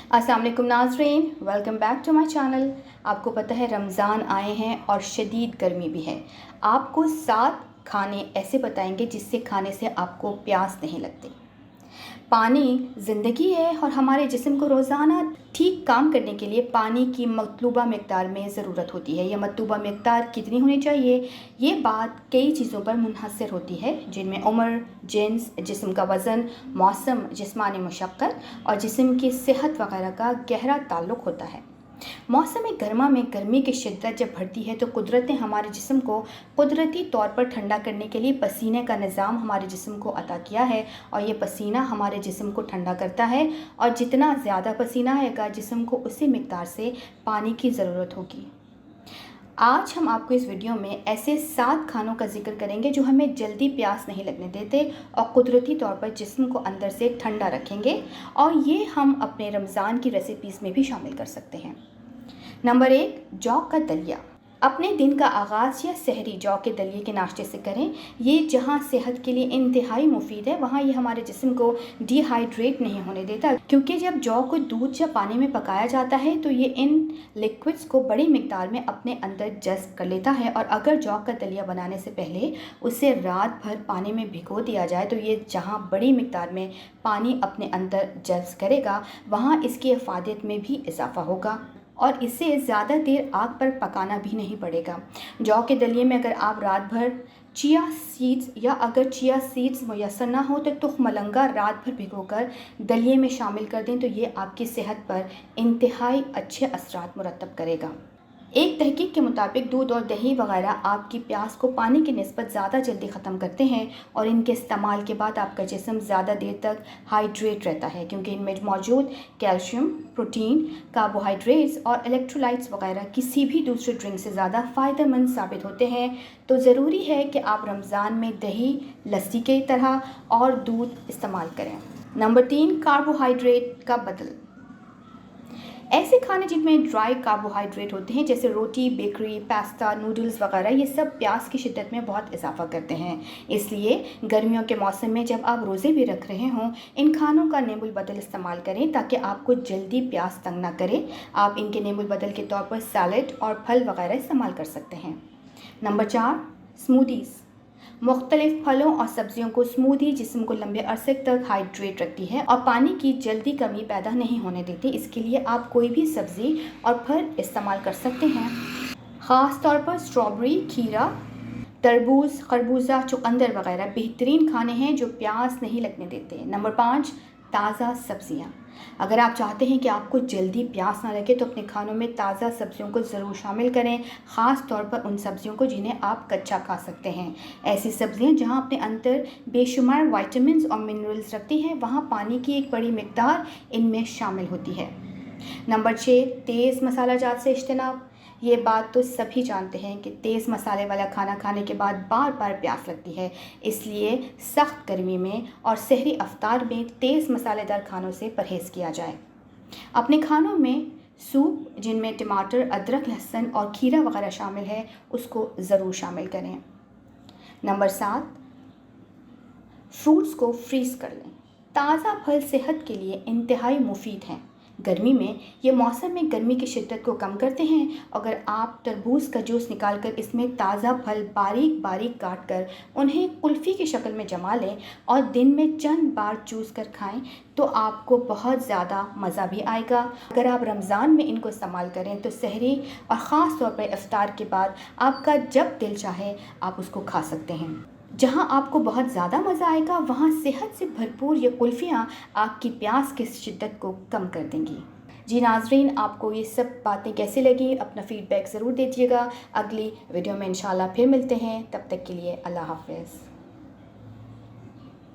अस्सलाम वालेकुम नाज़रीन, welcome back to my channel. आपको पता है रमज़ान आए हैं और शदीद गर्मी भी है। आपको 7 खाने ऐसे बताएंगे जिससे खाने से आपको प्यास नहीं लगती। पानी ज़िंदगी है और हमारे जिस्म को रोज़ाना ठीक काम करने के लिए पानी की मतलूबा मिक़दार में ज़रूरत होती है। यह मतलूबा मिक़दार कितनी होनी चाहिए, ये बात कई चीज़ों पर मुनहसर होती है, जिनमें उम्र, जिन्स, जिस्म का वज़न, मौसम, जिस्मानी मशक्क़त और जिस्म की सेहत वगैरह का गहरा ताल्लुक़ होता है। मौसम गर्मा में गर्मी की शिद्दत जब बढ़ती है तो कुदरत ने हमारे जिस्म को कुदरती तौर पर ठंडा करने के लिए पसीने का निज़ाम हमारे जिस्म को अता किया है और ये पसीना हमारे जिस्म को ठंडा करता है और जितना ज़्यादा पसीना आएगा जिस्म को उसी मिक़दार से पानी की ज़रूरत होगी। आज हम आपको इस वीडियो में ऐसे 7 खानों का जिक्र करेंगे जो हमें जल्दी प्यास नहीं लगने देते और कुदरती तौर पर जिस्म को अंदर से ठंडा रखेंगे और ये हम अपने रमज़ान की रेसिपीज़ में भी शामिल कर सकते हैं। नंबर 1, जौ का दलिया। अपने दिन का आगाज़ या सहरी जौ के दलिए के नाश्ते से करें। ये जहाँ सेहत के लिए इंतहाई मुफीद है, वहाँ ये हमारे जिस्म को डिहाइड्रेट नहीं होने देता, क्योंकि जब जौ को दूध या पानी में पकाया जाता है तो ये इन लिक्विड्स को बड़ी मिक़दार में अपने अंदर जज़्ब कर लेता है और अगर जौ का दलिया बनाने से पहले उसे रात भर पानी में भिगो दिया जाए तो ये जहाँ बड़ी मिक़दार में पानी अपने अंदर जज़्ब करेगा, वहाँ इसकी अफादियत में भी इजाफ़ा होगा और इसे ज़्यादा देर आग पर पकाना भी नहीं पड़ेगा। जौ के दलिए में अगर आप रात भर चिया सीड्स या अगर चिया सीड्स मुयस्सर ना हो तो तुख मलंगा रात भर भिगोकर दलिए में शामिल कर दें तो ये आपकी सेहत पर इंतहाई अच्छे असरात मुरतब करेगा। एक तहकीक के मुताबिक दूध और दही वगैरह आपकी प्यास को पानी की निस्बत ज़्यादा जल्दी ख़त्म करते हैं और इनके इस्तेमाल के बाद आपका जिस्म ज़्यादा देर तक हाइड्रेट रहता है, क्योंकि इनमें मौजूद कैल्शियम, प्रोटीन, कार्बोहाइड्रेट्स और इलेक्ट्रोलाइट्स वगैरह किसी भी दूसरे ड्रिंक से ज़्यादा फ़ायदेमंद साबित होते हैं। तो ज़रूरी है कि आप रमज़ान में दही, लस्सी की तरह और दूध इस्तेमाल करें। नंबर 3, कार्बोहाइड्रेट का बदल। ऐसे खाने जिनमें ड्राई कार्बोहाइड्रेट होते हैं जैसे रोटी, बेकरी, पास्ता, नूडल्स वगैरह, ये सब प्यास की शिद्दत में बहुत इजाफा करते हैं। इसलिए गर्मियों के मौसम में जब आप रोज़े भी रख रहे हों, इन खानों का नेमुल बदल इस्तेमाल करें ताकि आपको जल्दी प्यास तंग ना करे। आप इनके नेमुल बदल के तौर पर सैलड और फल वगैरह इस्तेमाल कर सकते हैं। Number 4, smoothies. मुख्तलिफ फलों और सब्जियों को स्मूदी जिस्म को लंबे अरसे तक हाइड्रेट रखती है और पानी की जल्दी कमी पैदा नहीं होने देती। इसके लिए आप कोई भी सब्ज़ी और फल इस्तेमाल कर सकते हैं। ख़ास तौर पर स्ट्रॉबेरी, खीरा, तरबूज, खरबूजा, चुकंदर वगैरह बेहतरीन खाने हैं जो प्यास नहीं लगने देते। नंबर 5, ताज़ा सब्ज़ियाँ। अगर आप चाहते हैं कि आपको जल्दी प्यास ना लगे तो अपने खानों में ताज़ा सब्जियों को ज़रूर शामिल करें, ख़ास तौर पर उन सब्जियों को जिन्हें आप कच्चा खा सकते हैं। ऐसी सब्जियां जहां अपने अंदर बेशुमार विटामिन्स और मिनरल्स रखती हैं, वहां पानी की एक बड़ी मिक़दार इनमें शामिल होती है। नंबर 6, तेज़ मसाला जात से इज्तनाब। ये बात तो सभी जानते हैं कि तेज़ मसाले वाला खाना खाने के बाद बार बार प्यास लगती है, इसलिए सख्त गर्मी में और सहरी अफ्तार में तेज़ मसालेदार खानों से परहेज़ किया जाए। अपने खानों में सूप जिनमें टमाटर, अदरक, लहसुन और खीरा वगैरह शामिल है, उसको ज़रूर शामिल करें। नंबर 7, फ्रूट्स को फ्रीज़ कर लें। ताज़ा फल सेहत के लिए इंतहाई मुफीद हैं। गर्मी में ये मौसम में गर्मी की शिद्दत को कम करते हैं। अगर आप तरबूज का जूस निकाल कर इसमें ताज़ा फल बारीक बारीक काट कर उन्हें कुल्फ़ी की शक्ल में जमा लें और दिन में चंद बार चूस कर खाएं तो आपको बहुत ज़्यादा मज़ा भी आएगा। अगर आप रमज़ान में इनको इस्तेमाल करें तो सहरी और ख़ास तौर पर इफ्तार के बाद आपका जब दिल चाहे आप उसको खा सकते हैं। जहाँ आपको बहुत ज़्यादा मज़ा आएगा वहाँ सेहत से भरपूर ये कुल्फ़ियाँ आपकी प्यास की शिद्दत को कम कर देंगी। जी नाज़रीन, आपको ये सब बातें कैसी लगी, अपना फ़ीडबैक ज़रूर दीजिएगा। अगली वीडियो में इंशाल्लाह फिर मिलते हैं, तब तक के लिए अल्लाह हाफ़िज़।